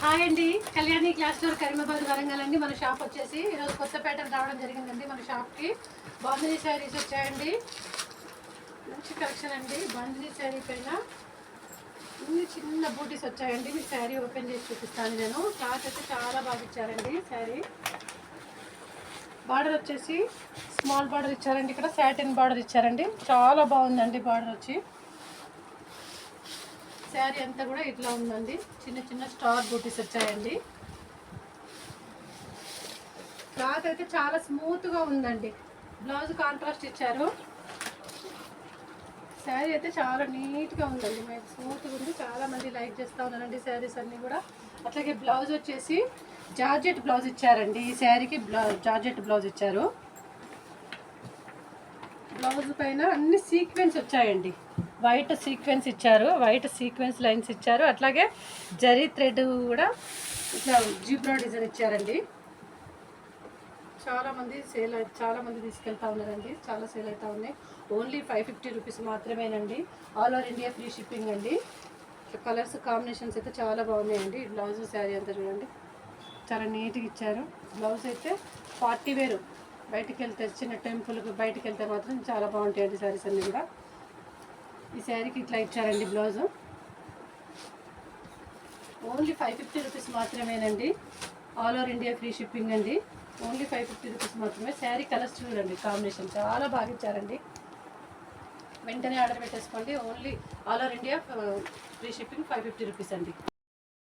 Hi అండి, Kalyani class store Karimabad Warangal అండి. మన షాప్ వచ్చేసి ఈరోజు కొత్త ప్యాటర్న్ రావడం జరిగిందండి. మన షాప్కి బాందినీ శారీస్ వచ్చాయండి. మంచి కలెక్షన్ అండి. బాందినీ శారీ పైన ఇన్ని చిన్న బూటీస్ వచ్చాయండి. మీ శారీ ఓపెన్ చేసి చూపిస్తాను నేను. క్లాత్ అయితే చాలా బాగా ఇచ్చారండి. శారీ బార్డర్ వచ్చేసి స్మాల్ బార్డర్ ఇచ్చారండి. ఇక్కడ సాటిన్ బార్డర్ ఇచ్చారండి. చాలా బాగుందండి బార్డర్ వచ్చి. శారీ అంతా కూడా ఇట్లా ఉందండి. చిన్న చిన్న స్టార్ బూటీస్ వచ్చాయండి. క్లాత్ అయితే చాలా స్మూత్గా ఉందండి. బ్లౌజ్ కాంట్రాస్ట్ ఇచ్చారు. శారీ అయితే చాలా నీట్గా ఉందండి. మీకు స్మూత్గా ఉంది. చాలామంది లైక్ చేస్తూ ఉన్నారండి శారీస్ అన్నీ కూడా. అట్లాగే బ్లౌజ్ వచ్చేసి జార్జెట్ బ్లౌజ్ ఇచ్చారండి. ఈ శారీకి జార్జెట్ బ్లౌజ్ ఇచ్చారు. బ్లౌజ్ పైన అన్ని సీక్వెన్స్ వచ్చాయండి. వైట్ సీక్వెన్స్ ఇచ్చారు. వైట్ సీక్వెన్స్ లైన్స్ ఇచ్చారు. అట్లాగే జరీ థ్రెడ్ కూడా ఇట్లా జీబ్రా డిజైన్ ఇచ్చారండి. చాలామంది తీసుకెళ్తా ఉన్నారండి. చాలా సేల్ అవుతా ఉన్నాయి. ఓన్లీ 550 రూపీస్ మాత్రమేనండి. All over India free shipping అండి. కలర్స్ కాంబినేషన్స్ అయితే చాలా బాగున్నాయండి. బ్లౌజ్ శారీ అంతా చూడండి, చాలా నీట్గా ఇచ్చారు. బ్లౌజ్ అయితే పార్టీ వేరు, బయటికి వెళ్తే చిన్న టెంపుల్కి బయటికి వెళ్తే మాత్రం చాలా బాగుంటాయండి శారీస్ అన్నీ కూడా. ఈ శారీకి ఇట్లా ఇచ్చారండి బ్లౌజ్. ఓన్లీ 550 రూపీస్ మాత్రమేనండి. All over India free shipping అండి. ఓన్లీ 550 రూపీస్ మాత్రమే. శారీ కలర్స్ చూడండి, కాంబినేషన్ చాలా బాగా ఇచ్చారండి. వెంటనే ఆర్డర్ పెట్టేసుకోండి. Only all over India free shipping 550 rupees అండి.